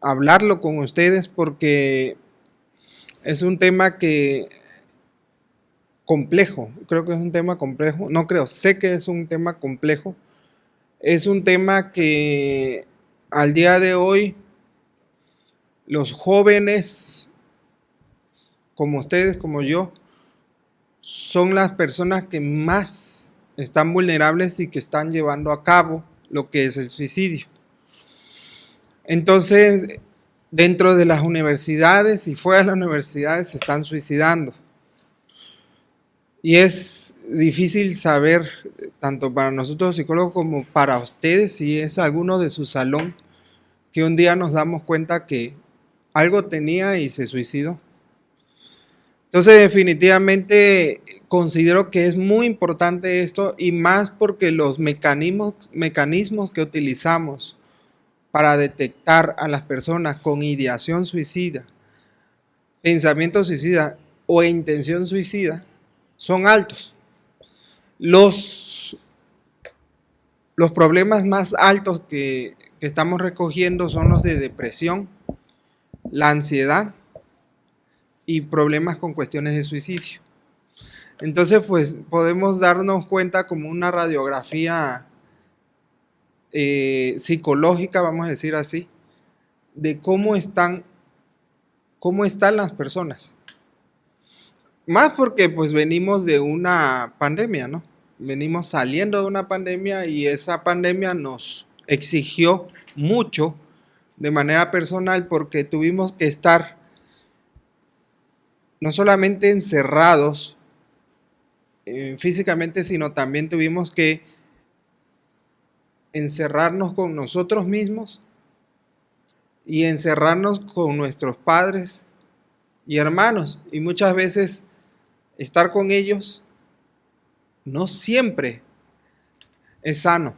hablarlo con ustedes porque es un tema que complejo, creo que es un tema complejo, no creo, sé que es un tema complejo, es un tema que al día de hoy los jóvenes, como ustedes, como yo, son las personas que más están vulnerables y que están llevando a cabo lo que es el suicidio. Entonces, dentro de las universidades y fuera de las universidades se están suicidando. Y es difícil saber, tanto para nosotros psicólogos como para ustedes, si es alguno de su salón que un día nos damos cuenta que algo tenía y se suicidó. Entonces, definitivamente considero que es muy importante esto y más porque los mecanismos que utilizamos para detectar a las personas con ideación suicida, pensamiento suicida o intención suicida son altos. Los problemas más altos que estamos recogiendo son los de depresión, la ansiedad y problemas con cuestiones de suicidio. Entonces, pues podemos darnos cuenta como una radiografía psicológica, vamos a decir así, de cómo están las personas. Más porque pues venimos de una pandemia, ¿no? Venimos saliendo de una pandemia y esa pandemia nos exigió mucho de manera personal porque tuvimos que estar no solamente encerrados físicamente, sino también tuvimos que encerrarnos con nosotros mismos y encerrarnos con nuestros padres y hermanos. Y muchas veces estar con ellos no siempre es sano.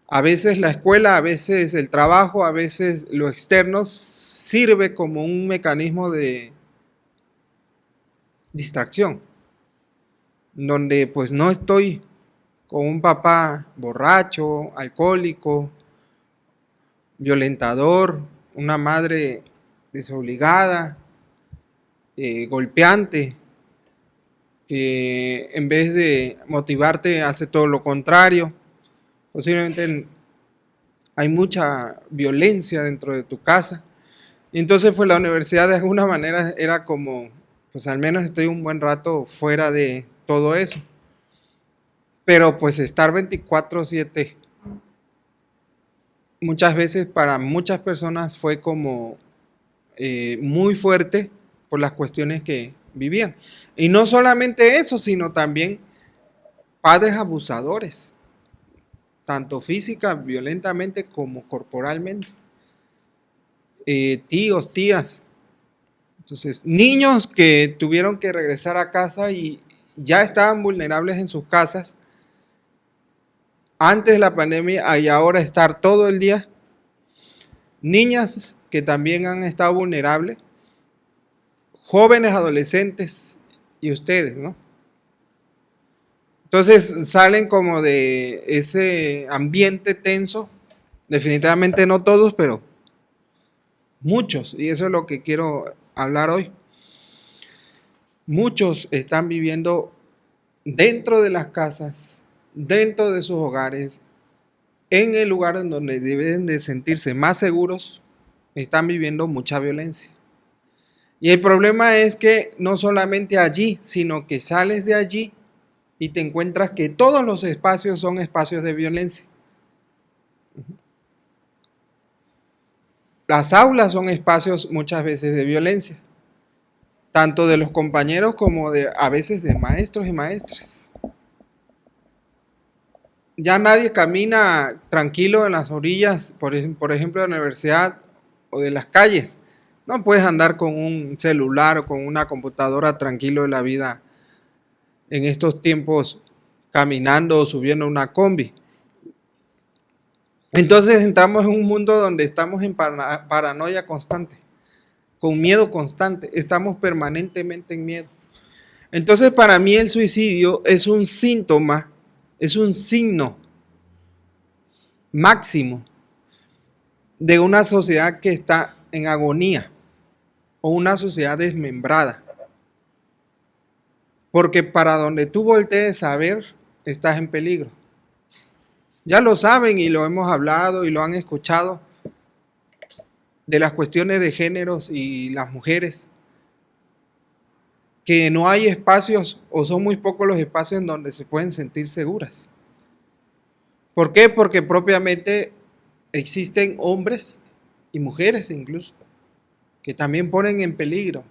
A veces la escuela, a veces el trabajo, a veces lo externo sirve como un mecanismo de distracción, donde pues no estoy con un papá borracho, alcohólico, violentador, una madre desobligada, golpeante, que en vez de motivarte hace todo lo contrario. Posiblemente hay mucha violencia dentro de tu casa. Y entonces pues la universidad de alguna manera era como, pues al menos estoy un buen rato fuera de todo eso. Pero pues estar 24/7 muchas veces para muchas personas fue como muy fuerte por las cuestiones que vivían. Y no solamente eso, sino también padres abusadores, tanto física, violentamente como corporalmente. Tíos, tías. Entonces, niños que tuvieron que regresar a casa y ya estaban vulnerables en sus casas antes de la pandemia y ahora estar todo el día. Niñas que también han estado vulnerables, jóvenes, adolescentes y ustedes, ¿no? Entonces salen como de ese ambiente tenso, definitivamente no todos, pero muchos, y eso es lo que quiero hablar hoy. Muchos están viviendo dentro de las casas, dentro de sus hogares, en el lugar en donde deben de sentirse más seguros, están viviendo mucha violencia. Y el problema es que no solamente allí, sino que sales de allí y te encuentras que todos los espacios son espacios de violencia. Las aulas son espacios muchas veces de violencia, tanto de los compañeros como a veces de maestros y maestras. Ya nadie camina tranquilo en las orillas, por ejemplo, de la universidad o de las calles. No puedes andar con un celular o con una computadora tranquilo en la vida en estos tiempos caminando o subiendo una combi. Entonces entramos en un mundo donde estamos en paranoia constante, con miedo constante, estamos permanentemente en miedo. Entonces para mí el suicidio es un síntoma, es un signo máximo de una sociedad que está en agonía o una sociedad desmembrada. Porque para donde tú voltees a ver, estás en peligro. Ya lo saben y lo hemos hablado y lo han escuchado de las cuestiones de géneros y las mujeres, que no hay espacios o son muy pocos los espacios en donde se pueden sentir seguras. ¿Por qué? Porque propiamente existen hombres y mujeres incluso que también ponen en peligro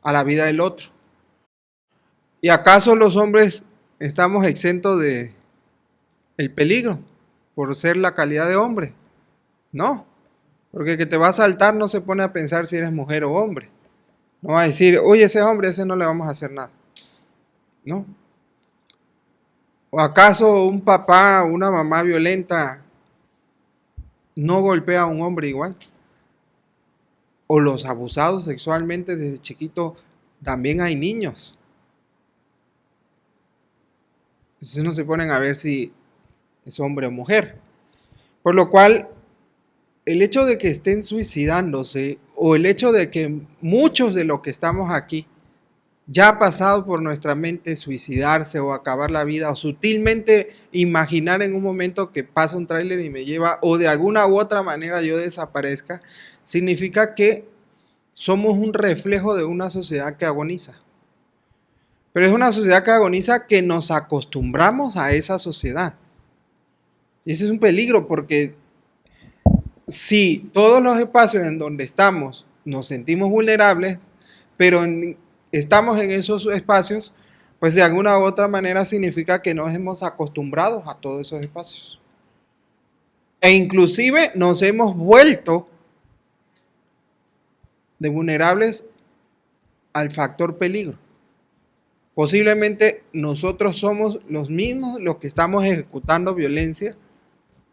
a la vida del otro. ¿Y acaso los hombres estamos exentos de el peligro por ser la calidad de hombre? No, porque el que te va a asaltar no se pone a pensar si eres mujer o hombre. No va a decir, oye, ese hombre, ese no le vamos a hacer nada. ¿No? ¿O acaso un papá o una mamá violenta no golpea a un hombre igual? ¿O los abusados sexualmente desde chiquito también hay niños? Entonces no se ponen a ver si es hombre o mujer. Por lo cual, el hecho de que estén suicidándose o el hecho de que muchos de los que estamos aquí ya ha pasado por nuestra mente suicidarse o acabar la vida o sutilmente imaginar en un momento que pasa un tráiler y me lleva o de alguna u otra manera yo desaparezca, significa que somos un reflejo de una sociedad que agoniza. Pero es una sociedad que agoniza que nos acostumbramos a esa sociedad. Y ese es un peligro porque si todos los espacios en donde estamos nos sentimos vulnerables, pero estamos en esos espacios, pues de alguna u otra manera significa que nos hemos acostumbrado a todos esos espacios. E inclusive nos hemos vuelto de vulnerables al factor peligro. Posiblemente nosotros somos los mismos los que estamos ejecutando violencia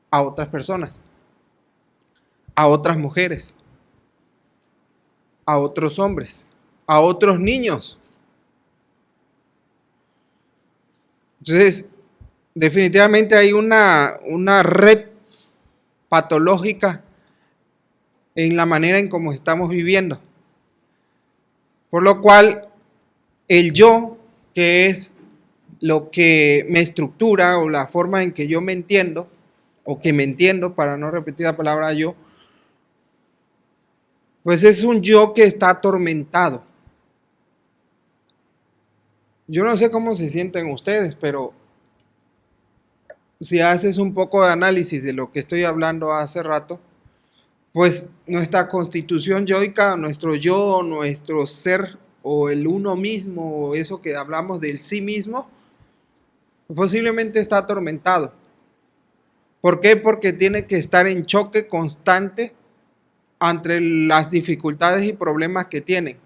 a otras personas, a otras mujeres, a otros hombres, a otros niños. Entonces, definitivamente hay una red patológica en la manera en cómo estamos viviendo. Por lo cual, el yo, que es lo que me estructura o la forma en que yo me entiendo, o que me entiendo, para no repetir la palabra yo, pues es un yo que está atormentado. Yo no sé cómo se sienten ustedes, pero si haces un poco de análisis de lo que estoy hablando hace rato, pues nuestra constitución yoica, nuestro yo, nuestro ser o el uno mismo, o eso que hablamos del sí mismo, posiblemente está atormentado. ¿Por qué? Porque tiene que estar en choque constante ante las dificultades y problemas que tienen.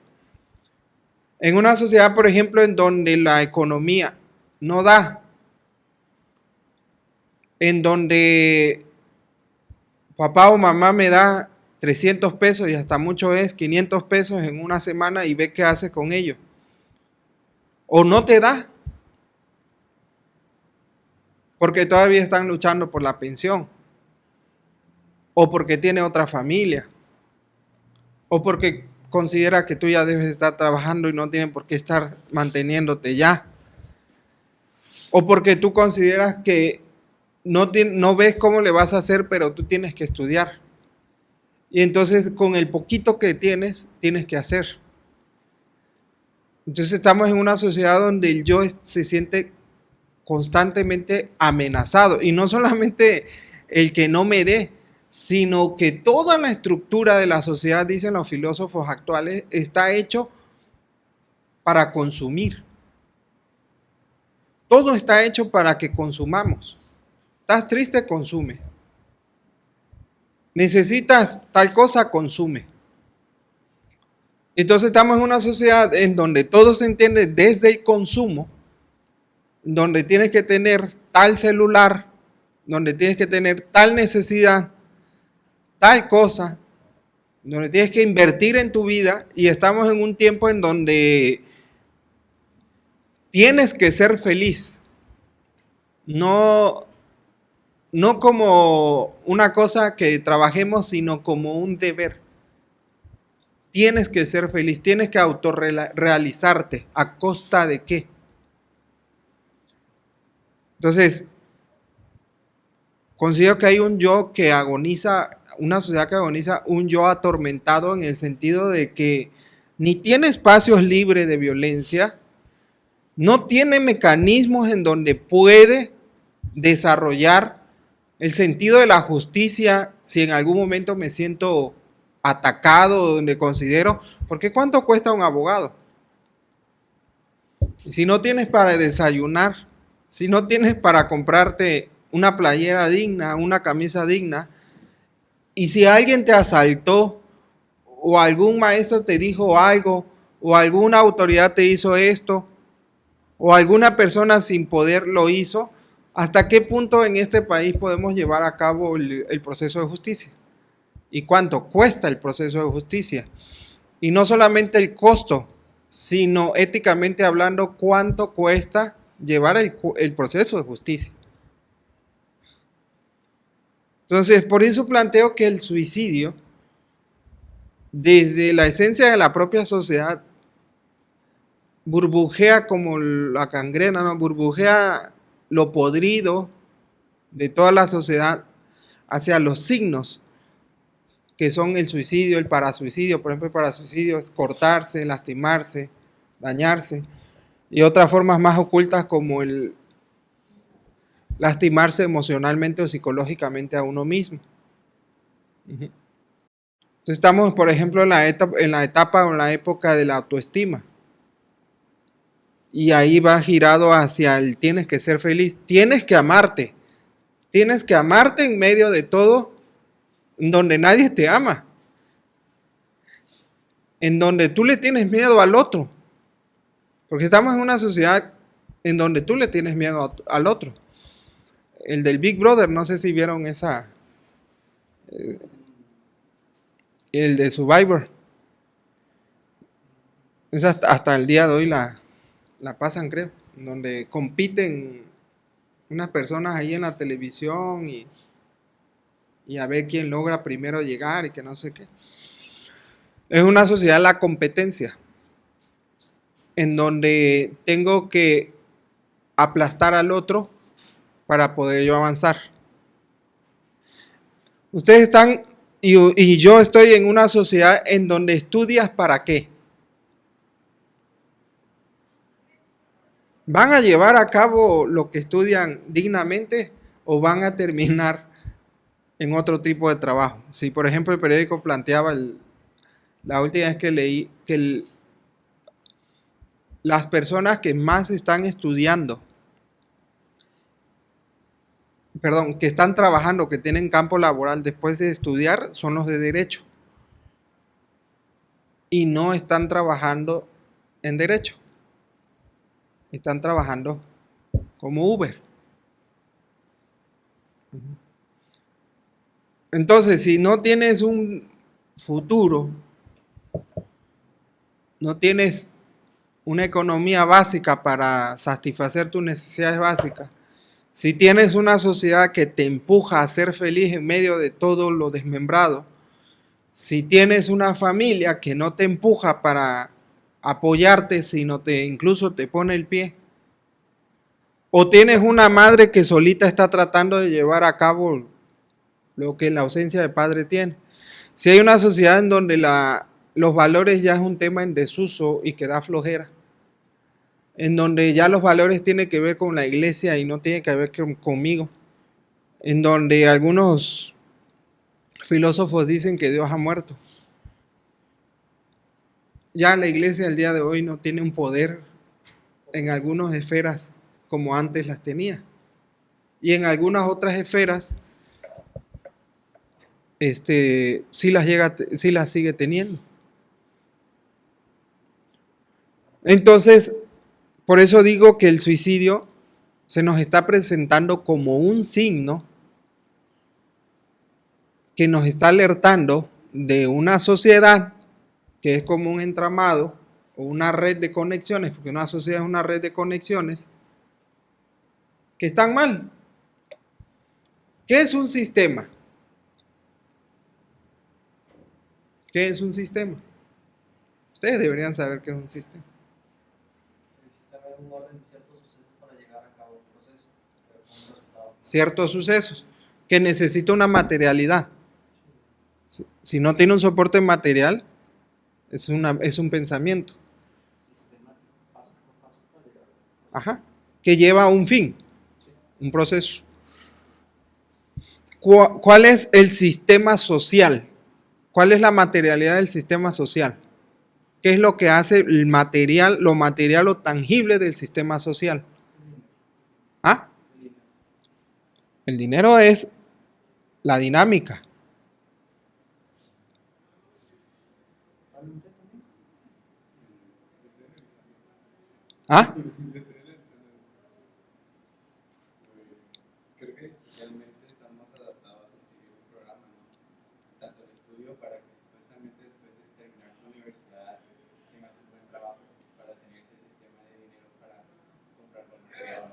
En una sociedad, por ejemplo, en donde la economía no da, en donde papá o mamá me da 300 pesos y hasta mucho es 500 pesos en una semana y ve qué hace con ello. O no te da, porque todavía están luchando por la pensión, o porque tiene otra familia, o porque considera que tú ya debes estar trabajando y no tienen por qué estar manteniéndote ya, o porque tú consideras que no ves cómo le vas a hacer, pero tú tienes que estudiar. Y entonces con el poquito que tienes que hacer. Entonces estamos en una sociedad donde el yo se siente constantemente amenazado. Y no solamente el que no me dé, sino que toda la estructura de la sociedad, dicen los filósofos actuales, está hecho para consumir. Todo está hecho para que consumamos. ¿Estás triste? Consume. ¿Necesitas tal cosa? Consume. Entonces estamos en una sociedad en donde todo se entiende desde el consumo, donde tienes que tener tal celular, donde tienes que tener tal necesidad, tal cosa, donde tienes que invertir en tu vida, y estamos en un tiempo en donde tienes que ser feliz. No no como una cosa que trabajemos, sino como un deber. Tienes que ser feliz, tienes que autorrealizarte. ¿A costa de qué? Entonces, considero que hay un yo que agoniza, una sociedad que agoniza, un yo atormentado en el sentido de que ni tiene espacios libres de violencia, no tiene mecanismos en donde puede desarrollar el sentido de la justicia si en algún momento me siento atacado, donde considero, porque ¿cuánto cuesta un abogado? Si no tienes para desayunar, si no tienes para comprarte una playera digna, una camisa digna, y si alguien te asaltó, o algún maestro te dijo algo, o alguna autoridad te hizo esto, o alguna persona sin poder lo hizo, ¿hasta qué punto en este país podemos llevar a cabo el proceso de justicia? ¿Y cuánto cuesta el proceso de justicia? Y no solamente el costo, sino éticamente hablando, cuánto cuesta llevar el proceso de justicia. Entonces, por eso planteo que el suicidio, desde la esencia de la propia sociedad, burbujea como la gangrena, ¿no? Burbujea lo podrido de toda la sociedad hacia los signos que son el suicidio, el parasuicidio. Por ejemplo, el parasuicidio es cortarse, lastimarse, dañarse, y otras formas más ocultas como el lastimarse emocionalmente o psicológicamente a uno mismo. Entonces estamos, por ejemplo, en la etapa o en la época de la autoestima. Y ahí va girado hacia el tienes que ser feliz, tienes que amarte en medio de todo, donde nadie te ama, en donde tú le tienes miedo al otro, porque estamos en una sociedad en donde tú le tienes miedo al otro. El del Big Brother, no sé si vieron esa, el de Survivor, es hasta el día de hoy la pasan, creo, donde compiten unas personas ahí en la televisión y a ver quién logra primero llegar y que no sé qué. Es una sociedad de la competencia, en donde tengo que aplastar al otro para poder yo avanzar. Ustedes están, y yo estoy en una sociedad en donde estudias para qué. ¿Van a llevar a cabo lo que estudian dignamente o van a terminar en otro tipo de trabajo? Si, por ejemplo, el periódico planteaba, la última vez que leí, que las personas que más están estudiando, que están trabajando, que tienen campo laboral después de estudiar, son los de derecho. Y no están trabajando en derecho. Están trabajando como Uber. Entonces, si no tienes un futuro, no tienes una economía básica para satisfacer tus necesidades básicas, si tienes una sociedad que te empuja a ser feliz en medio de todo lo desmembrado, si tienes una familia que no te empuja para apoyarte, sino incluso te pone el pie, o tienes una madre que solita está tratando de llevar a cabo lo que la ausencia de padre tiene. Si hay una sociedad en donde los valores ya es un tema en desuso y que da flojera, en donde ya los valores tienen que ver con la iglesia y no tienen que ver conmigo, en donde algunos filósofos dicen que Dios ha muerto. Ya la iglesia al día de hoy no tiene un poder en algunas esferas como antes las tenía. Y en algunas otras esferas sí las sigue teniendo. Entonces, por eso digo que el suicidio se nos está presentando como un signo que nos está alertando de una sociedad que es como un entramado o una red de conexiones, porque una sociedad es una red de conexiones que están mal. ¿Qué es un sistema? ¿Qué es un sistema? Ustedes deberían saber qué es un sistema. El sistema es un orden de ciertos sucesos para llegar a cabo un proceso, pero con un resultado. Ciertos sucesos que necesita una materialidad. Si no tiene un soporte material, es un pensamiento. Sistemático, paso por paso para llegar a un proceso. Ajá. Que lleva a un fin, Sí. un proceso. ¿Cuál es el sistema social? ¿Cuál es la materialidad del sistema social? ¿Qué es lo que hace el material, lo material o tangible del sistema social? ¿Ah? El dinero es la dinámica. ¿Ah? Creo que socialmente están más adaptados a seguir un programa, ¿no? Tanto el estudio para que supuestamente después de terminar tu universidad tengas un buen trabajo para tener ese sistema de dinero para comprar lo material.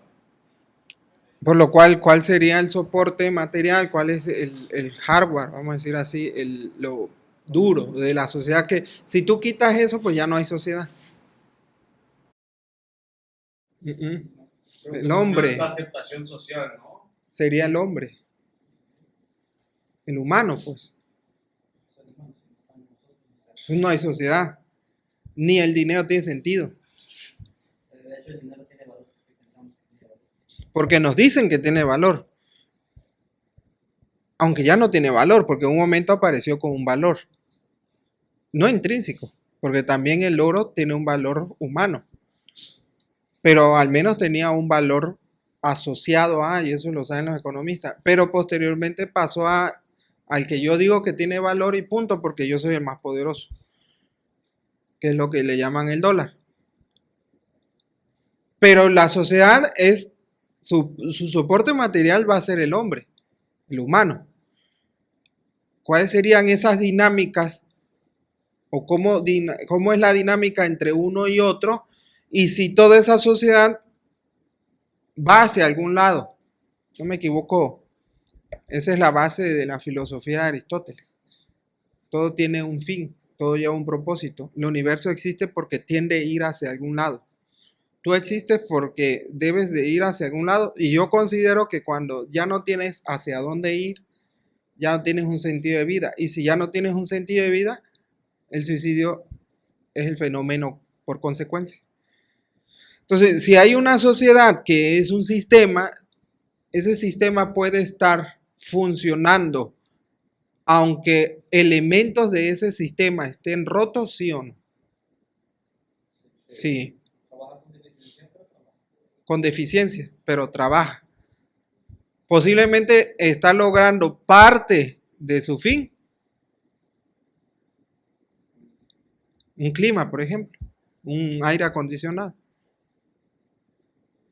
Por lo cual, ¿cuál sería el soporte material? ¿Cuál es el hardware, vamos a decir así, lo duro de la sociedad? Que si tú quitas eso, pues ya no hay sociedad. El hombre La aceptación social, ¿no? sería el hombre, el humano, pues. Pues no hay sociedad, ni el dinero tiene sentido, De hecho, el dinero tiene valor porque pensamos que tiene valor. porque nos dicen que tiene valor, aunque ya no tiene valor, porque en un momento apareció con un valor, no intrínseco, porque también el oro tiene un valor humano, pero al menos tenía un valor asociado a, y eso lo saben los economistas, pero posteriormente pasó al que yo digo que tiene valor y punto, porque yo soy el más poderoso, que es lo que le llaman el dólar. Pero la sociedad es, su soporte material va a ser el hombre, el humano. ¿Cuáles serían esas dinámicas o cómo es la dinámica entre uno y otro? Y si toda esa sociedad va hacia algún lado. No me equivoco. Esa es la base de la filosofía de Aristóteles. Todo tiene un fin, todo lleva un propósito. El universo existe porque tiende a ir hacia algún lado. Tú existes porque debes de ir hacia algún lado y yo considero que cuando ya no tienes hacia dónde ir, ya no tienes un sentido de vida. Y si ya no tienes un sentido de vida, el suicidio es el fenómeno por consecuencia. Entonces, si hay una sociedad que es un sistema, ese sistema puede estar funcionando aunque elementos de ese sistema estén rotos, ¿sí o no? Sí. Trabaja con deficiencia, pero trabaja. Con deficiencia, pero trabaja. Posiblemente está logrando parte de su fin. Un clima, por ejemplo, un aire acondicionado.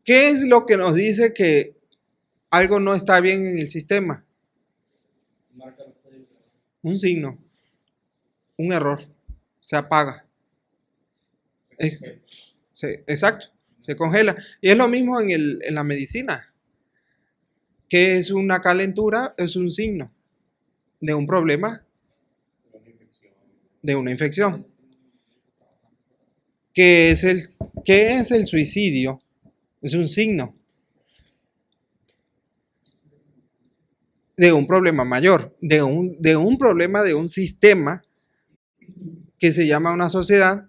¿Qué es lo que nos dice que algo no está bien en el sistema? Marca los códigos. Un signo, un error, se apaga. Exacto, se congela. Y es lo mismo en la medicina. ¿Qué es una calentura? Es un signo de un problema, de una infección. ¿Qué es el suicidio? Es un signo de un problema mayor, de un problema de un sistema que se llama una sociedad,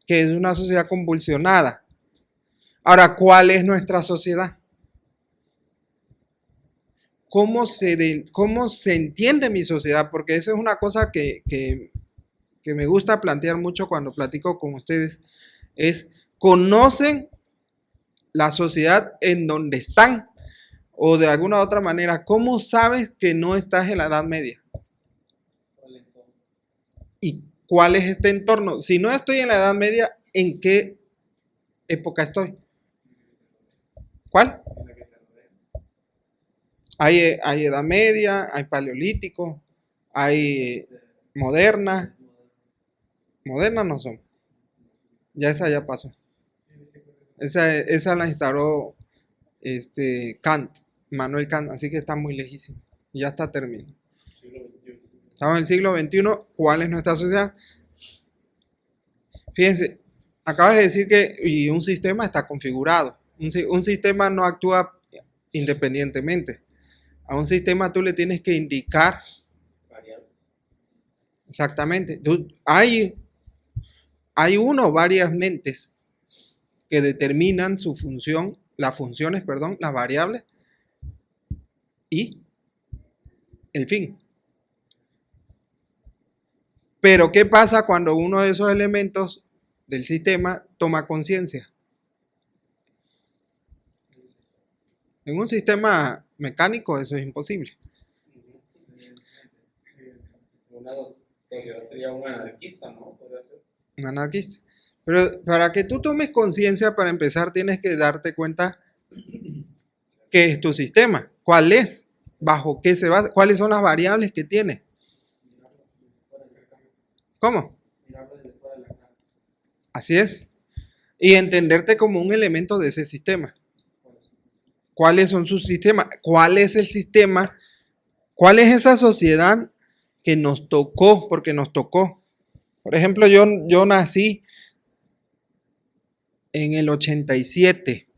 que es una sociedad convulsionada. Ahora, ¿cuál es nuestra sociedad? ¿Cómo se entiende mi sociedad? Porque eso es una cosa que me gusta plantear mucho cuando platico con ustedes, es conocen la sociedad en donde están o de alguna otra manera, ¿cómo sabes que no estás en la Edad Media? ¿Y cuál es este entorno? Si no estoy en la Edad Media, ¿en qué época estoy? ¿Cuál? Hay Edad Media, hay Paleolítico, hay moderna. Moderna no son. Ya esa ya pasó. Esa la instauró Kant, Manuel Kant, así que está muy lejísimo. Y ya está terminado. Estamos en el siglo XXI. ¿Cuál es nuestra sociedad? Fíjense, acabas de decir que y un sistema está configurado. Un sistema no actúa independientemente. A un sistema tú le tienes que indicar. Exactamente. Hay uno o varias mentes que determinan su función, las funciones, perdón, las variables y el fin. Pero ¿qué pasa cuando uno de esos elementos del sistema toma conciencia? En un sistema mecánico eso es imposible. Una sociedad sería un anarquista, ¿no? Podría ser. Un anarquista. Pero para que tú tomes conciencia, para empezar, tienes que darte cuenta qué es tu sistema, cuál es, bajo qué se basa, cuáles son las variables que tiene. ¿Cómo? Mirarlo desde fuera de la cara. Así es. Y entenderte como un elemento de ese sistema. ¿Cuáles son sus sistemas? ¿Cuál es el sistema? ¿Cuál es esa sociedad que nos tocó? Porque nos tocó. Por ejemplo, yo nací en el 87.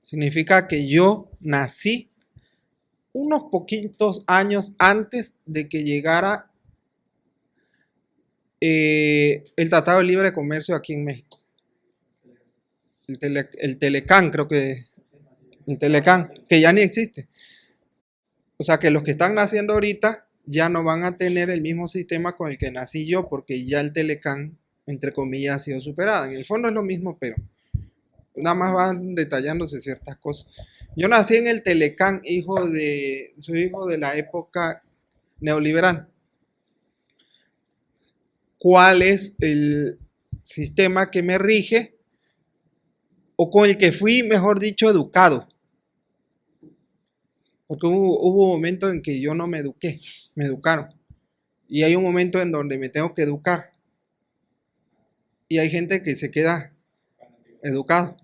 Significa que yo nací unos poquitos años antes de que llegara el Tratado de Libre Comercio aquí en México. El Telecán, creo que el Telecán, que ya ni existe. O sea que los que están naciendo ahorita ya no van a tener el mismo sistema con el que nací yo, porque ya el Telecán, entre comillas, ha sido superado. En el fondo es lo mismo, pero nada más van detallándose ciertas cosas. Yo nací en el Telecán, soy hijo de la época neoliberal. ¿Cuál es el sistema que me rige o con el que fui, mejor dicho, educado? Porque hubo un momento en que yo no me eduqué, me educaron. Y hay un momento en donde me tengo que educar. Y hay gente que se queda educado.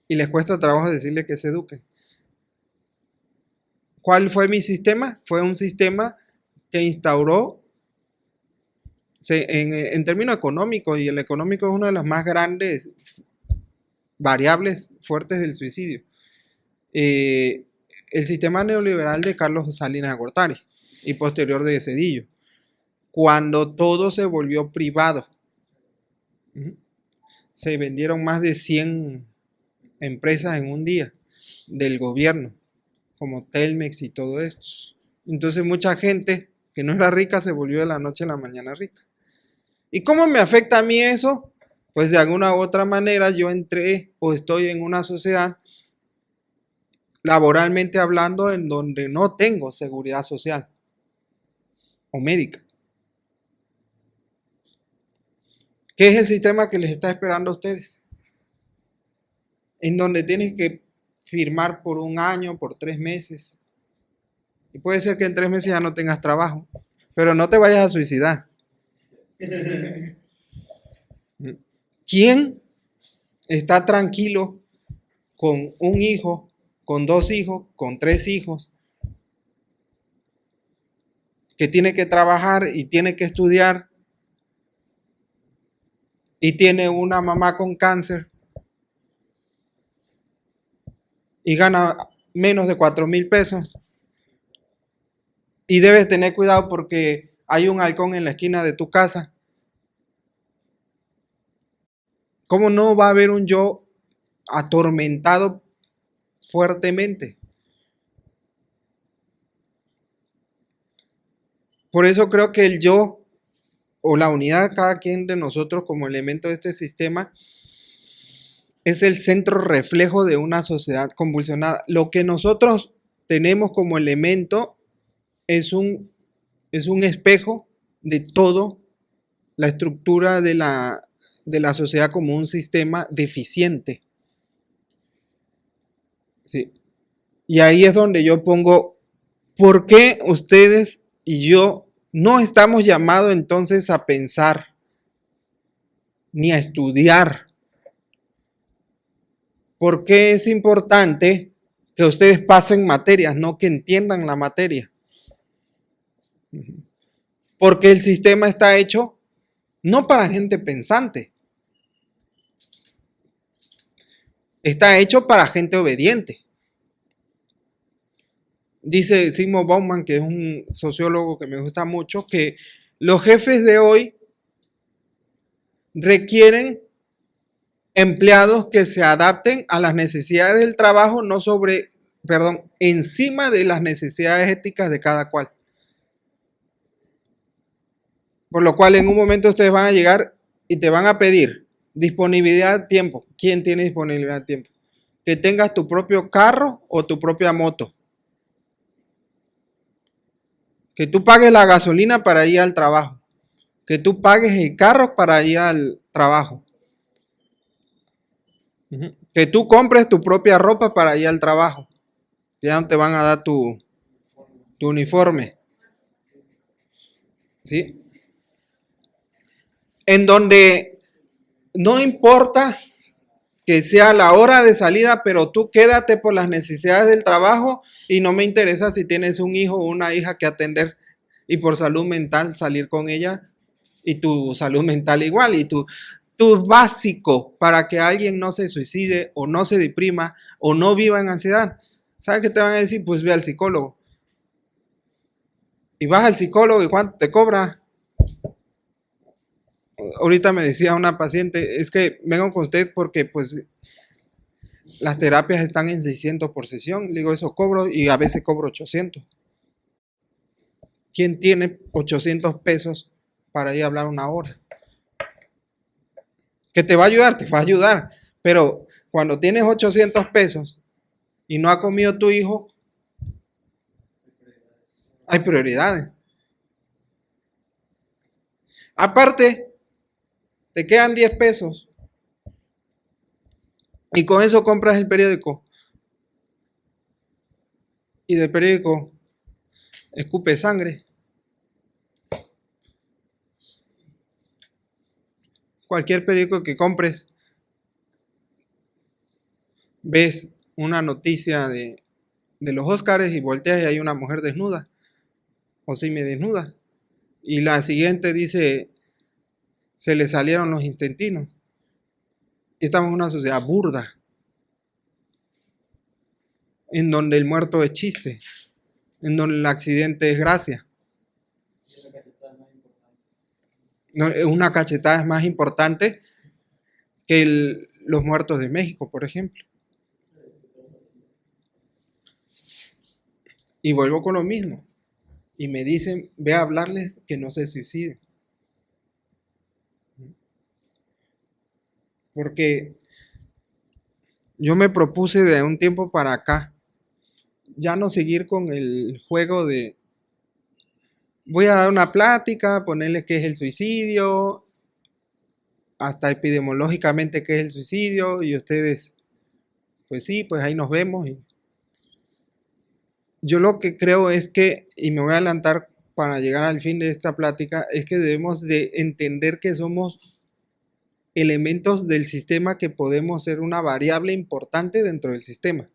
Y les cuesta trabajo decirle que se eduquen. ¿Cuál fue mi sistema? Fue un sistema que instauró en términos económicos, y el económico es una de las más grandes variables fuertes del suicidio. El sistema neoliberal de Carlos Salinas de Gortari y posterior de Zedillo, cuando todo se volvió privado. Se vendieron más de 100 empresas en un día del gobierno, como Telmex y todo esto. Entonces mucha gente que no era rica se volvió de la noche a la mañana rica. ¿Y cómo me afecta a mí eso? Pues de alguna u otra manera yo entré o estoy en una sociedad, laboralmente hablando, en donde no tengo seguridad social o médica. ¿Qué es el sistema que les está esperando a ustedes? En donde tienes que firmar por un año, por 3 meses. Y puede ser que en 3 meses ya no tengas trabajo, pero no te vayas a suicidar. ¿Quién está tranquilo con un hijo, con 2 hijos, con 3 hijos, que tiene que trabajar y tiene que estudiar y tiene una mamá con cáncer y gana menos de 4,000 pesos? Y debes tener cuidado porque hay un halcón en la esquina de tu casa. ¿Cómo no va a haber un yo atormentado fuertemente? Por eso creo que el yo o la unidad de cada quien de nosotros como elemento de este sistema es el centro reflejo de una sociedad convulsionada. Lo que nosotros tenemos como elemento es un espejo de toda la estructura de la sociedad como un sistema deficiente. Sí. Y ahí es donde yo pongo, ¿por qué ustedes y yo no estamos llamados entonces a pensar ni a estudiar? ¿Por qué es importante que ustedes pasen materias, no que entiendan la materia. Porque el sistema está hecho no para gente pensante. Está hecho para gente obediente. Dice Sigmund Bauman, que es un sociólogo que me gusta mucho, que los jefes de hoy requieren empleados que se adapten a las necesidades del trabajo, encima de las necesidades éticas de cada cual. Por lo cual en un momento ustedes van a llegar y te van a pedir disponibilidad de tiempo. ¿Quién tiene disponibilidad de tiempo? Que tengas tu propio carro o tu propia moto. Que tú pagues la gasolina para ir al trabajo. Que tú pagues el carro para ir al trabajo. Que tú compres tu propia ropa para ir al trabajo. Ya no te van a dar tu uniforme. ¿Sí? En donde no importa que sea la hora de salida, pero tú quédate por las necesidades del trabajo y no me interesa si tienes un hijo o una hija que atender y por salud mental salir con ella y tu salud mental igual y tu básico para que alguien no se suicide o no se deprima o no viva en ansiedad. ¿Sabes qué te van a decir? Pues ve al psicólogo. Y vas al psicólogo y ¿cuánto te cobra? Ahorita me decía una paciente, es que vengo con usted porque pues las terapias están en 600 por sesión. Le digo, eso cobro y a veces cobro 800. ¿Quién tiene 800 pesos para ir a hablar una hora? ¿Que te va a ayudar? Te va a ayudar. Pero cuando tienes 800 pesos y no ha comido tu hijo, hay prioridades. Aparte, te quedan 10 pesos y con eso compras el periódico. Y del periódico escupe sangre. Cualquier periódico que compres, ves una noticia de los Óscares y volteas y hay una mujer desnuda o semidesnuda. Y la siguiente dice, se le salieron los intestinos. Estamos en una sociedad burda, en donde el muerto es chiste, en donde el accidente es gracia. Una cachetada es más importante que los muertos de México, por ejemplo. Y vuelvo con lo mismo. Y me dicen, ve a hablarles que no se suiciden. Porque yo me propuse de un tiempo para acá ya no seguir con el juego de voy a dar una plática, ponerles qué es el suicidio, hasta epidemiológicamente qué es el suicidio, y ustedes, pues sí, pues ahí nos vemos. Yo lo que creo es que, y me voy a adelantar para llegar al fin de esta plática, es que debemos de entender que somos elementos del sistema que podemos ser una variable importante dentro del sistema.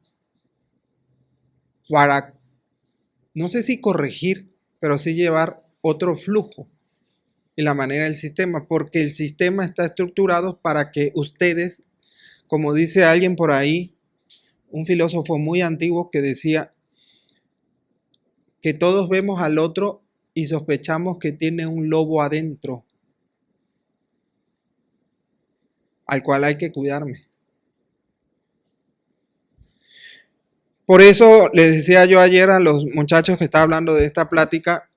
Para, no sé si corregir, pero sí llevar otro flujo en la manera del sistema, porque el sistema está estructurado para que ustedes, como dice alguien por ahí, un filósofo muy antiguo que decía que todos vemos al otro y sospechamos que tiene un lobo adentro, al cual hay que cuidarme. Por eso les decía yo ayer a los muchachos que estaban hablando de esta plática,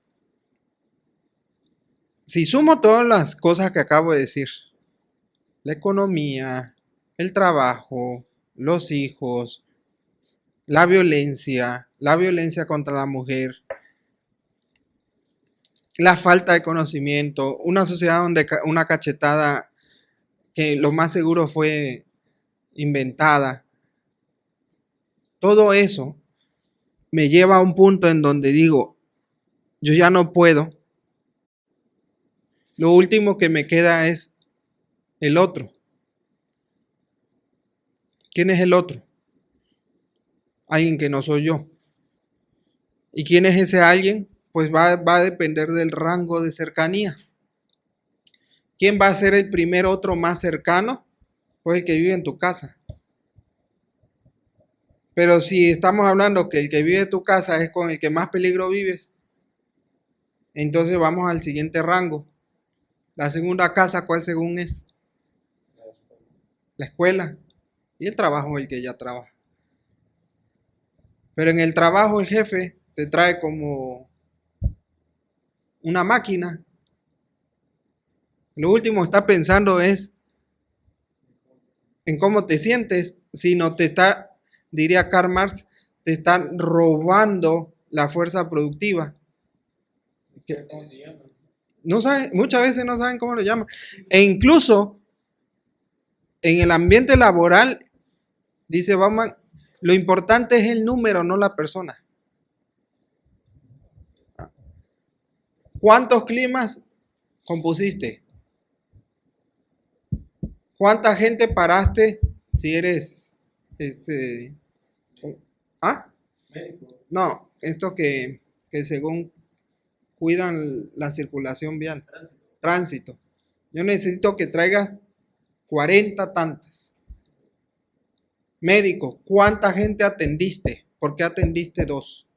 si sumo todas las cosas que acabo de decir, la economía, el trabajo, los hijos, la violencia contra la mujer, la falta de conocimiento, una sociedad donde una cachetada que lo más seguro fue inventada, todo eso me lleva a un punto en donde digo, yo ya no puedo. Lo último que me queda es el otro. ¿Quién es el otro? alguien que no soy yo. ¿Y quién es ese alguien? Pues va a depender del rango de cercanía. ¿Quién va a ser el primer otro más cercano? Pues el que vive en tu casa. Pero si estamos hablando que el que vive en tu casa es con el que más peligro vives, entonces vamos al siguiente rango. La segunda casa, ¿cuál según es? La escuela. Y el trabajo, el que ya trabaja. Pero en el trabajo el jefe te trae como una máquina. Lo último está pensando es en cómo te sientes, si no te está, diría Karl Marx, te están robando la fuerza productiva. No saben, muchas veces no saben cómo lo llaman. E incluso en el ambiente laboral, dice Bauman, lo importante es el número, no la persona. ¿Cuántos climas compusiste? ¿Cuánta gente paraste si eres Médico. No, esto que según cuidan la circulación vial, tránsito. Yo necesito que traigas 40 tantas. Médico, ¿cuánta gente atendiste? ¿Por qué atendiste 2?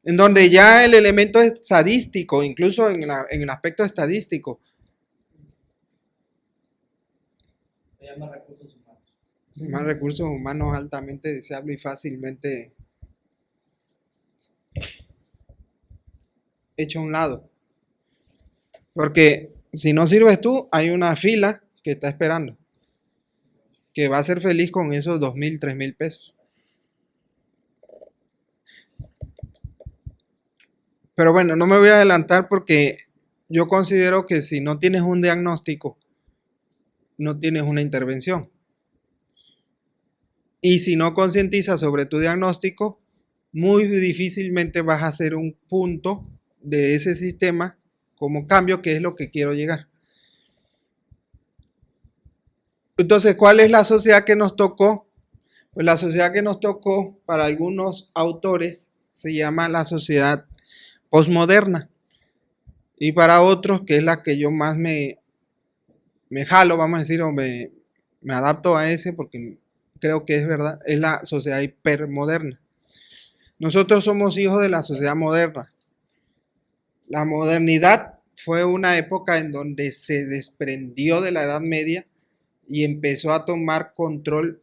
En donde ya el elemento estadístico, incluso en el aspecto estadístico. Se llama recursos humanos. Más recursos humanos altamente deseable y fácilmente hecho a un lado. Porque si no sirves tú, hay una fila que está esperando, que va a ser feliz con esos 2,000, 3,000 pesos. Pero bueno, no me voy a adelantar porque yo considero que si no tienes un diagnóstico, no tienes una intervención. Y si no concientizas sobre tu diagnóstico, muy difícilmente vas a hacer un punto de ese sistema como cambio, que es lo que quiero llegar. Entonces, ¿cuál es la sociedad que nos tocó? Pues la sociedad que nos tocó para algunos autores se llama la sociedad posmoderna. Y para otros, que es la que yo más me jalo, vamos a decir, o me adapto a ese porque creo que es verdad, es la sociedad hipermoderna. Nosotros somos hijos de la sociedad moderna. La modernidad fue una época en donde se desprendió de la Edad Media y empezó a tomar control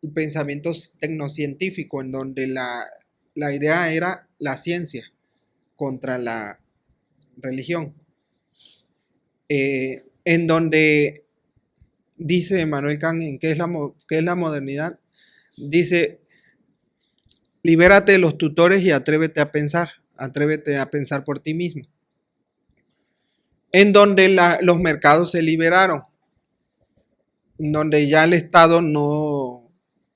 el pensamiento tecnocientífico, en donde la idea era la ciencia contra la religión. En donde dice Immanuel Kant en qué es la modernidad, dice: libérate de los tutores y atrévete a pensar por ti mismo. En donde los mercados se liberaron, en donde ya el Estado no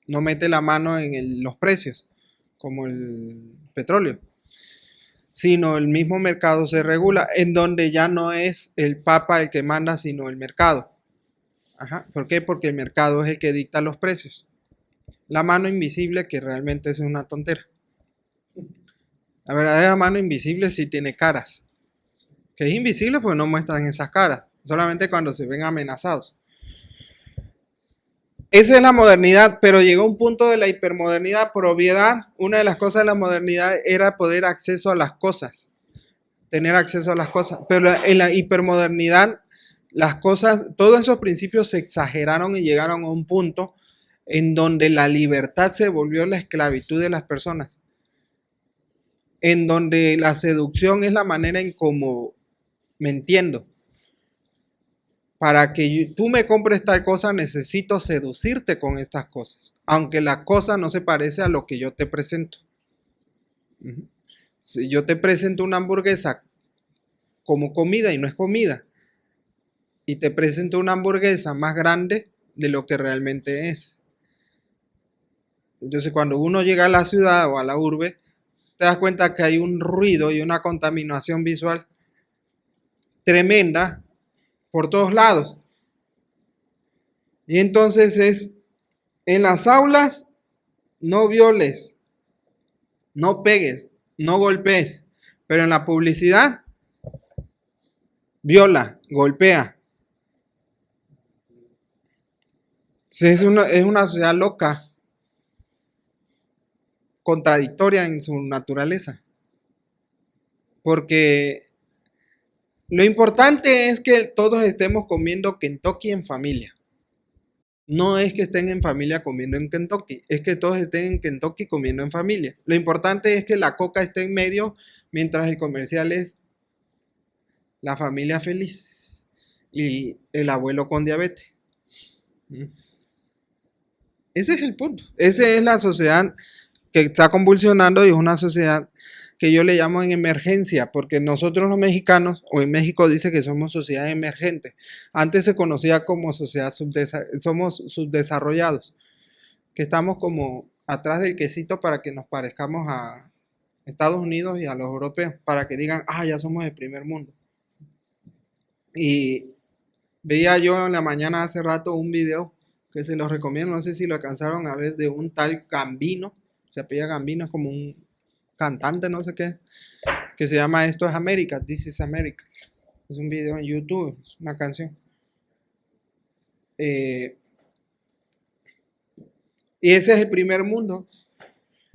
mete la mano en los precios, como el petróleo, sino el mismo mercado se regula, en donde ya no es el Papa el que manda, sino el mercado. ¿Por qué? Porque el mercado es el que dicta los precios. La mano invisible, que realmente es una tontera. La verdadera mano invisible sí tiene caras. Que es invisible porque no muestran esas caras, solamente cuando se ven amenazados. Esa es la modernidad, pero llegó un punto de la hipermodernidad por obviedad. Una de las cosas de la modernidad era poder acceso a las cosas, tener acceso a las cosas. Pero en la hipermodernidad, las cosas, todos esos principios se exageraron y llegaron a un punto en donde la libertad se volvió la esclavitud de las personas, en donde la seducción es la manera en cómo me entiendo. Para que tú me compres tal cosa, necesito seducirte con estas cosas, aunque la cosa no se parece a lo que yo te presento. Si yo te presento una hamburguesa como comida y no es comida, y te presento una hamburguesa más grande de lo que realmente es. Entonces, cuando uno llega a la ciudad o a la urbe, te das cuenta que hay un ruido y una contaminación visual tremenda por todos lados. Y entonces es En las aulas, no violes, no pegues, no golpees, pero en la publicidad, viola, golpea. Sí, es una sociedad loca, contradictoria en su naturaleza, porque lo importante es que todos estemos comiendo Kentucky en familia. No es que estén en familia comiendo en Kentucky, es que todos estén en Kentucky comiendo en familia. Lo importante es que la coca esté en medio mientras el comercial es la familia feliz y el abuelo con diabetes. Ese es el punto. Esa es la sociedad que está convulsionando y es una sociedad que yo le llamo en emergencia, porque nosotros los mexicanos, o en México dice que somos sociedad emergente. Antes se conocía como sociedad somos subdesarrollados, que estamos como atrás del quesito para que nos parezcamos a Estados Unidos y a los europeos, para que digan, ah, ya somos el primer mundo. Y veía yo en la mañana hace rato un video que se los recomiendo, no sé si lo alcanzaron a ver, de un tal Gambino, se apellida Gambino, es como un cantante, no sé qué, que se llama Esto es América, This is America. Es un video en YouTube, es una canción. Y ese es el primer mundo.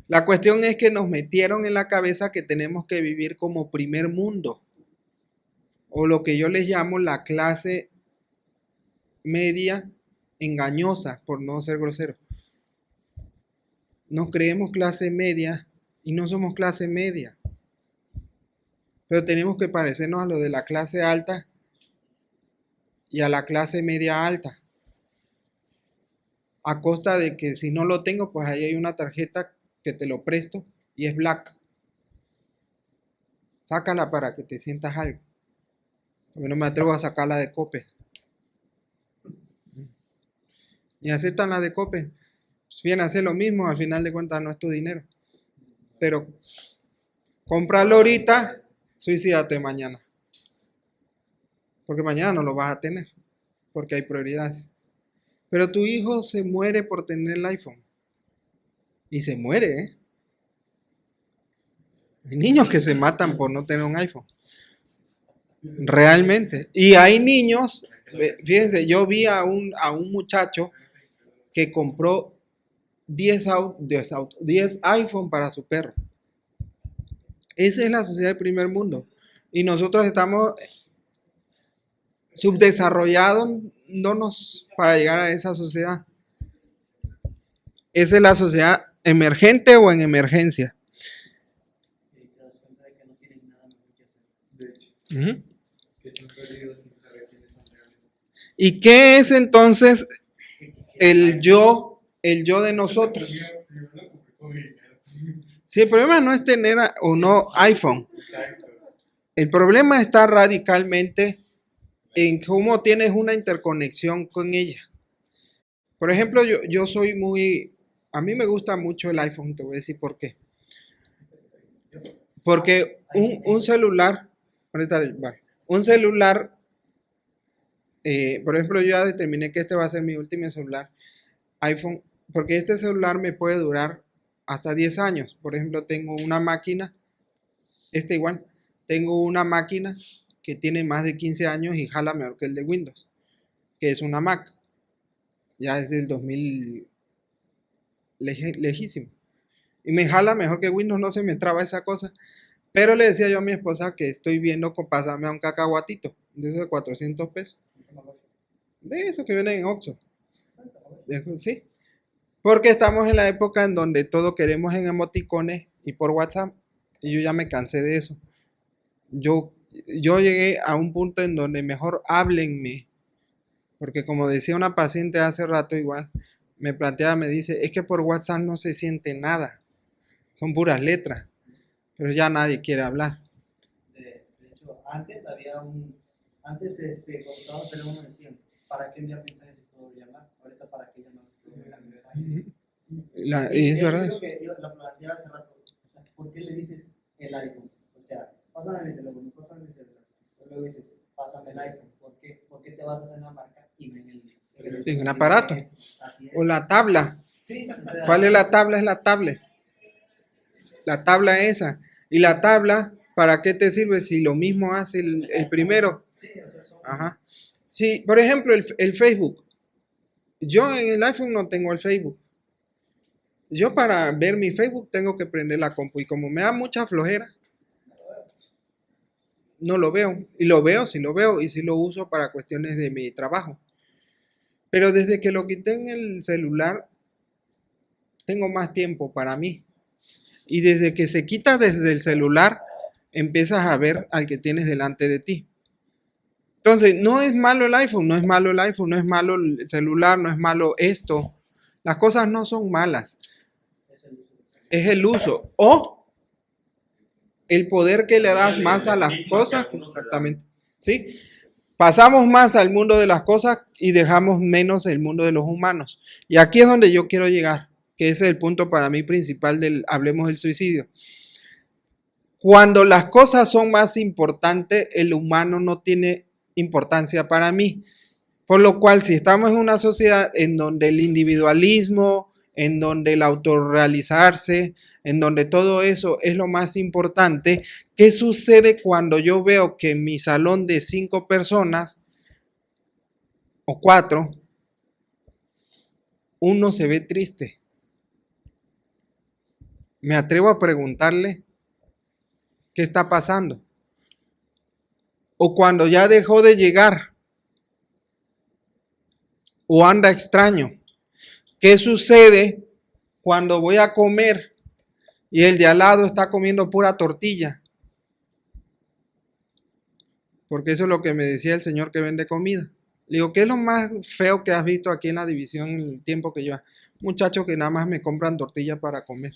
La cuestión es que nos metieron en la cabeza que tenemos que vivir como primer mundo, o lo que yo les llamo la clase media engañosa, por no ser grosero. Nos creemos clase media y no somos clase media. Pero tenemos que parecernos a lo de la clase alta y a la clase media alta. A costa de que si no lo tengo, pues ahí hay una tarjeta que te lo presto y es black. Sácala para que te sientas algo. Porque no me atrevo a sacarla de Coppel. Y aceptan la de Coppel. Pues viene a hacer lo mismo, al final de cuentas no es tu dinero. Pero cómpralo ahorita, suicídate mañana. Porque mañana no lo vas a tener. Porque hay prioridades. Pero tu hijo se muere por tener el iPhone. Y se muere, ¿eh? Hay niños que se matan por no tener un iPhone. Realmente. Y hay niños, fíjense, yo vi a un muchacho que compró 10 iPhone para su perro. Esa es la sociedad del primer mundo. Y nosotros estamos subdesarrollándonos para llegar a esa sociedad. Esa es la sociedad emergente o en emergencia. Y te das cuenta de que no tienen nada mejor que hacer. De hecho, Uh-huh. que son perdidos sin saber quiénes son realmente. ¿Y qué es entonces el yo de nosotros? Si el problema no es tener o no iPhone, Exacto. el problema está radicalmente en cómo tienes una interconexión con ella. Por ejemplo, yo soy a mí me gusta mucho el iPhone, te voy a decir por qué. Porque un celular, un celular, por ejemplo, yo ya determiné que este va a ser mi último celular, iPhone, porque este celular me puede durar hasta 10 años. Por ejemplo, tengo una máquina, igual, tengo una máquina que tiene más de 15 años y jala mejor que el de Windows, que es una Mac. Ya es del 2000, lejísimo. Y me jala mejor que Windows, no se me traba esa cosa. Pero le decía yo a mi esposa que estoy viendo con pasarme a un cacahuatito, de esos de 400 pesos. De esos que vienen en Oxxo. Sí. Porque estamos en la época en donde todo queremos en emoticones y por WhatsApp. Y yo ya me cansé de eso. Yo llegué a un punto en donde mejor háblenme. Porque como decía una paciente hace rato igual, me planteaba, me dice, es que por WhatsApp no se siente nada. Son puras letras. Pero ya nadie quiere hablar. De hecho, antes cuando estábamos en uno decían, ¿para qué enviar mensajes si puedo llamar? Ahorita, ¿para qué llamar si puedo enviar mensajes? Y es verdad Creo eso. que yo lo planteaba hace rato, o sea, ¿por qué le dices el iPhone? O sea, pásame mi teléfono, pásame mi celular. Luego dices, pásame el iPhone. ¿Por qué te basas en la marca y no en en el aparato. Así es. O la tabla. Sí, ¿Cuál es la tabla? Es la tablet. La tabla esa. Y la tabla, ¿para qué te sirve si lo mismo hace el primero? Sí, o sea, son... Ajá. Sí, por ejemplo, el Facebook. Yo en el iPhone no tengo el Facebook. Yo para ver mi Facebook tengo que prender la compu y como me da mucha flojera, no lo veo. Y lo veo, sí lo veo y sí lo uso para cuestiones de mi trabajo. Pero desde que lo quité en el celular, tengo más tiempo para mí. Y desde que se quita desde el celular, empiezas a ver al que tienes delante de ti. Entonces, no es malo el iPhone, no es malo el iPhone, no es malo el celular, no es malo esto. Las cosas no son malas. Es el uso o el poder que le das más a las cosas. Exactamente. ¿Sí? Pasamos más al mundo de las cosas y dejamos menos el mundo de los humanos. Y aquí es donde yo quiero llegar, que ese es el punto para mí principal del Hablemos del Suicidio. Cuando las cosas son más importantes, el humano no tiene importancia para mí. Por lo cual, si estamos en una sociedad en donde el individualismo, en donde el autorrealizarse, en donde todo eso es lo más importante, ¿qué sucede cuando yo veo que en mi salón de 5 personas o 4, uno se ve triste? Me atrevo a preguntarle, ¿qué está pasando? O cuando ya dejó de llegar, o anda extraño. ¿Qué sucede cuando voy a comer y el de al lado está comiendo pura tortilla? Porque eso es lo que me decía el señor que vende comida. Le digo, ¿qué es lo más feo que has visto aquí en la división en el tiempo que lleva? Muchachos que nada más me compran tortilla para comer.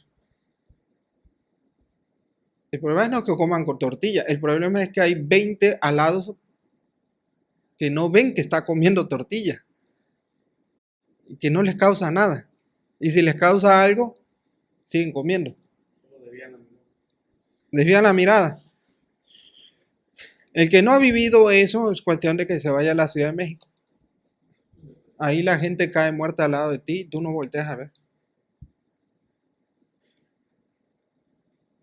El problema no es que coman con tortilla, el problema es que hay 20 alados que no ven que está comiendo tortilla y que no les causa nada. Y si les causa algo, siguen comiendo. Desvían la mirada. El que no ha vivido eso es cuestión de que se vaya a la Ciudad de México. Ahí la gente cae muerta al lado de ti y tú no volteas a ver.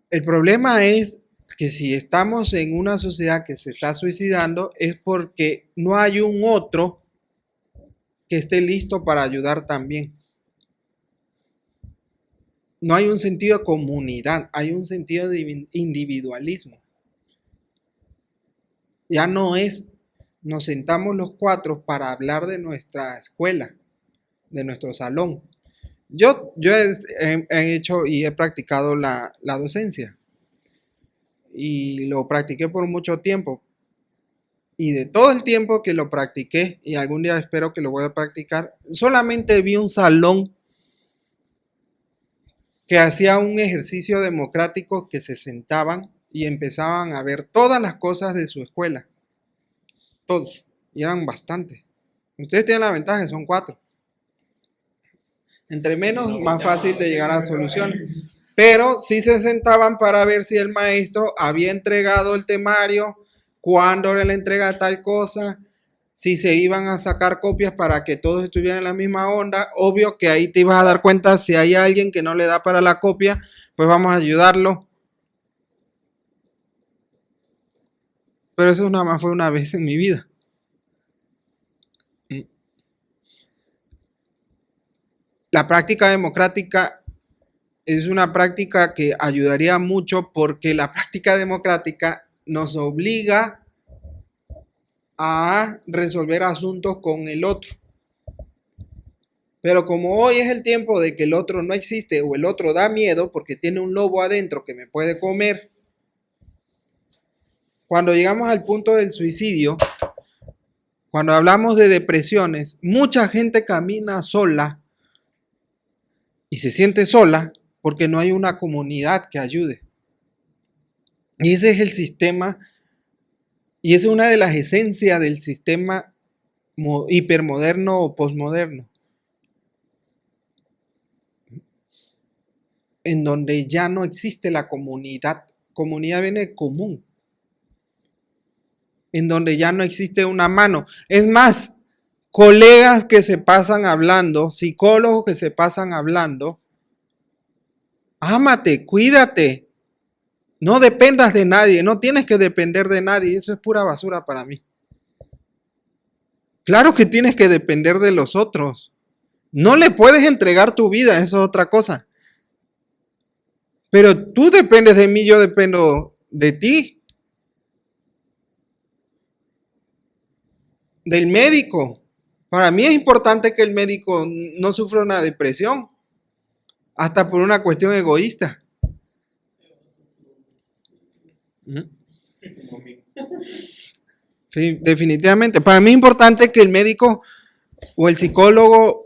El problema es que si estamos en una sociedad que se está suicidando es porque no hay un otro que esté listo para ayudar también. No hay un sentido de comunidad, hay un sentido de individualismo. Ya no es, nos sentamos los 4 para hablar de nuestra escuela, de nuestro salón. Yo he hecho y he practicado la docencia y lo practiqué por mucho tiempo. Y de todo el tiempo que lo practiqué, y algún día espero que lo voy a practicar, solamente vi un salón que hacía un ejercicio democrático, que se sentaban y empezaban a ver todas las cosas de su escuela. Todos. Y eran bastantes. Ustedes tienen la ventaja, son 4. Entre menos, más fácil de llegar a soluciones. Pero sí se sentaban para ver si el maestro había entregado el temario, cuándo era la entrega de tal cosa, si se iban a sacar copias para que todos estuvieran en la misma onda. Obvio que ahí te ibas a dar cuenta si hay alguien que no le da para la copia, pues vamos a ayudarlo. Pero eso nada más fue una vez en mi vida. La práctica democrática es una práctica que ayudaría mucho porque la práctica democrática nos obliga a resolver asuntos con el otro. Pero como hoy es el tiempo de que el otro no existe o el otro da miedo porque tiene un lobo adentro que me puede comer, cuando llegamos al punto del suicidio, cuando hablamos de depresiones, mucha gente camina sola y se siente sola porque no hay una comunidad que ayude. Y ese es el sistema, y es una de las esencias del sistema hipermoderno o posmoderno, en donde ya no existe la comunidad. Comunidad viene de común. En donde ya no existe una mano. Es más, colegas que se pasan hablando, psicólogos que se pasan hablando. Ámate, cuídate. No dependas de nadie, no tienes que depender de nadie. Eso es pura basura para mí. Claro que tienes que depender de los otros. No le puedes entregar tu vida, eso es otra cosa. Pero tú dependes de mí, yo dependo de ti. Del médico. Para mí es importante que el médico no sufra una depresión, hasta por una cuestión egoísta. Sí, definitivamente. Para mí es importante que el médico o el psicólogo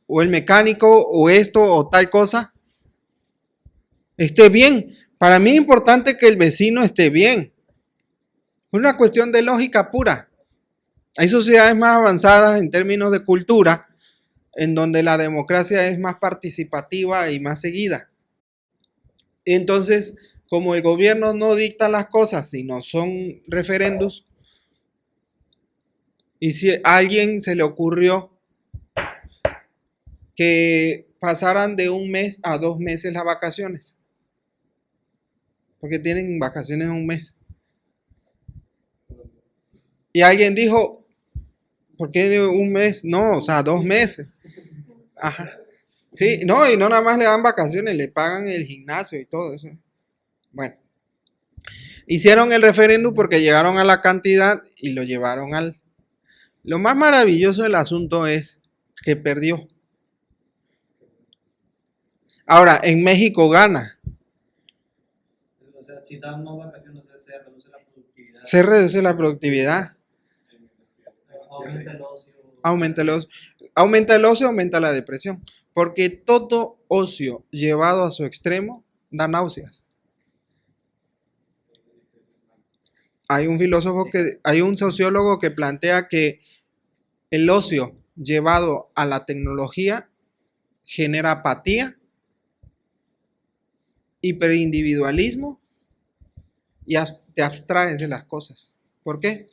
o el mecánico o esto o tal cosa esté bien. Para mí es importante que el vecino esté bien. Es una cuestión de lógica pura. Hay sociedades más avanzadas en términos de cultura, en donde la democracia es más participativa y más seguida. Entonces, como el gobierno no dicta las cosas, sino son referendos, y si a alguien se le ocurrió que pasaran de 1 mes a 2 meses las vacaciones, porque tienen vacaciones 1 mes, y alguien dijo, ¿por qué 1 mes? No, o sea, 2 meses. Ajá. Sí, no, y no nada más le dan vacaciones, le pagan el gimnasio y todo eso. Bueno, hicieron el referéndum porque llegaron a la cantidad y lo llevaron al... Lo más maravilloso del asunto es que perdió. Ahora, en México gana. O sea, si dan más vacaciones, o sea, se reduce la productividad. Se reduce la productividad. Aumenta el ocio. Aumenta el ocio. Aumenta el ocio, aumenta la depresión. Porque todo ocio llevado a su extremo da náuseas. Hay un sociólogo que plantea que el ocio llevado a la tecnología genera apatía, hiperindividualismo y te abstraes de las cosas. ¿Por qué?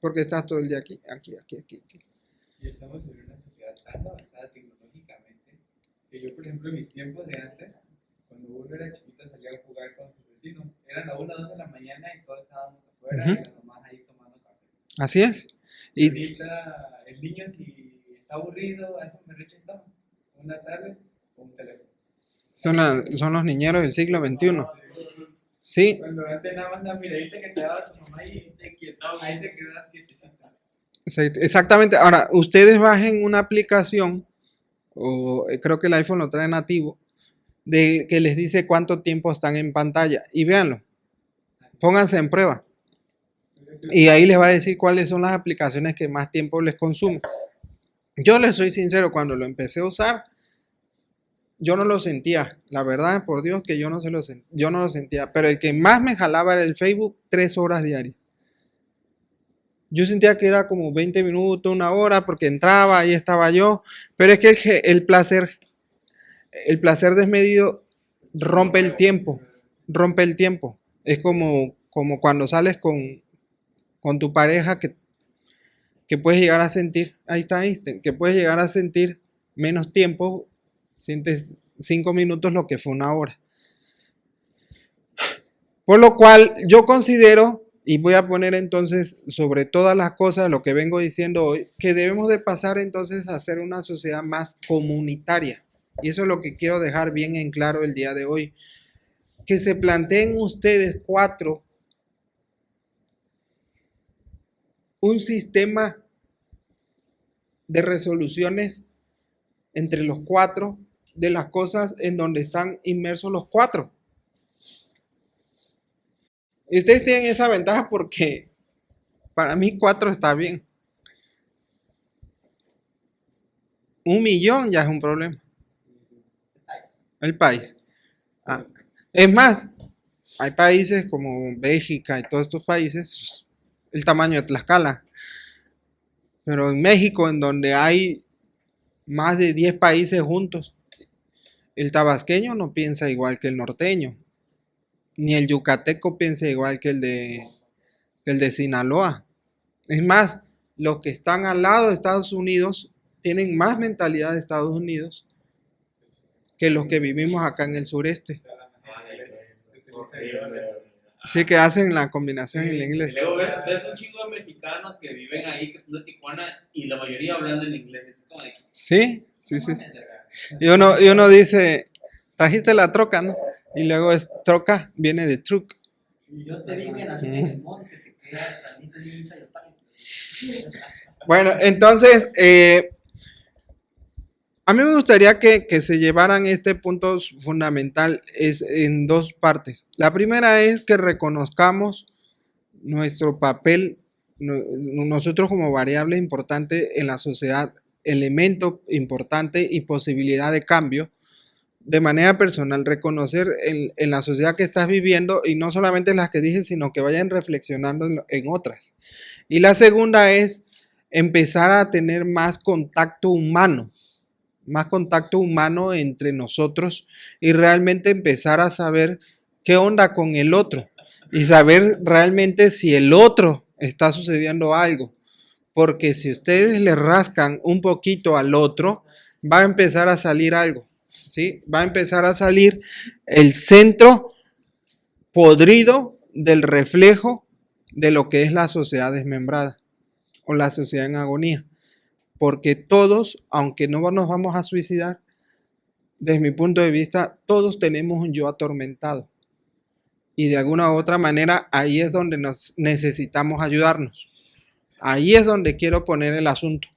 Porque estás todo el día aquí. Y estamos en una sociedad tan avanzada tecnológicamente que yo, por ejemplo, en mis tiempos de antes, cuando uno era chiquito, salía a jugar con sus vecinos. Eran las 1 o 2 de la mañana y todos estábamos afuera y las mamás ahí tomando café. Así es. Y ahorita el niño, si está aburrido, a eso me rechazan una tablet o un teléfono. Son los niñeros del siglo XXI. Sí. Cuando antes nada más la miradita que te daba tu mamá y te quietaba, ahí te quedas quietecita. Exactamente. Ahora, ustedes bajen una aplicación, o creo que el iPhone lo trae nativo, de que les dice cuánto tiempo están en pantalla. Y véanlo. Pónganse en prueba. Y ahí les va a decir cuáles son las aplicaciones que más tiempo les consumen. Yo les soy sincero, cuando lo empecé a usar, yo no lo sentía. La verdad, por Dios, que yo no lo sentía. Pero el que más me jalaba era el Facebook, 3 horas diarias. Yo sentía que era como 20 minutos, 1 hora, porque entraba, ahí estaba yo. Pero es que el placer desmedido rompe el tiempo. Es como cuando sales con tu pareja que puedes llegar a sentir, ahí está Einstein, que puedes llegar a sentir menos tiempo, sientes 5 minutos lo que fue 1 hora. Por lo cual yo considero, y voy a poner entonces sobre todas las cosas lo que vengo diciendo hoy, que debemos de pasar entonces a ser una sociedad más comunitaria. Y eso es lo que quiero dejar bien en claro el día de hoy. Que se planteen ustedes 4 un sistema de resoluciones entre los 4 de las cosas en donde están inmersos los 4. Y ustedes tienen esa ventaja porque para mí 4 está bien. 1 millón ya es un problema. El país. Es más, hay países como Bélgica y todos estos países, el tamaño de Tlaxcala. Pero en México, en donde hay más de 10 países juntos, el tabasqueño no piensa igual que el norteño, ni el yucateco piensa igual que el de Sinaloa. Es más, los que están al lado de Estados Unidos tienen más mentalidad de Estados Unidos que los que vivimos acá en el sureste. Sí, que hacen la combinación en el Y inglés. luego ves un chingo de mexicanos que viven ahí, que son de Tijuana, y la mayoría hablando en inglés. Es como de que, Sí. Y uno dice, trajiste la troca, ¿no? Y luego es troca, viene de truck. Yo te vi que naciste en el monte, que quedas saliste de un chayotán. Bueno, entonces, a mí me gustaría que se llevaran este punto fundamental es en dos partes. La primera es que reconozcamos nuestro papel, nosotros como variable importante en la sociedad, elemento importante y posibilidad de cambio, de manera personal, reconocer en la sociedad que estás viviendo y no solamente las que dije, sino que vayan reflexionando en otras. Y la segunda es empezar a tener más contacto humano entre nosotros y realmente empezar a saber qué onda con el otro y saber realmente si el otro está sucediendo algo. Porque si ustedes le rascan un poquito al otro, va a empezar a salir algo, ¿sí? Va a empezar a salir el centro podrido del reflejo de lo que es la sociedad desmembrada o la sociedad en agonía. Porque todos, aunque no nos vamos a suicidar, desde mi punto de vista, todos tenemos un yo atormentado. Y de alguna u otra manera, ahí es donde nos necesitamos ayudarnos. Ahí es donde quiero poner el asunto.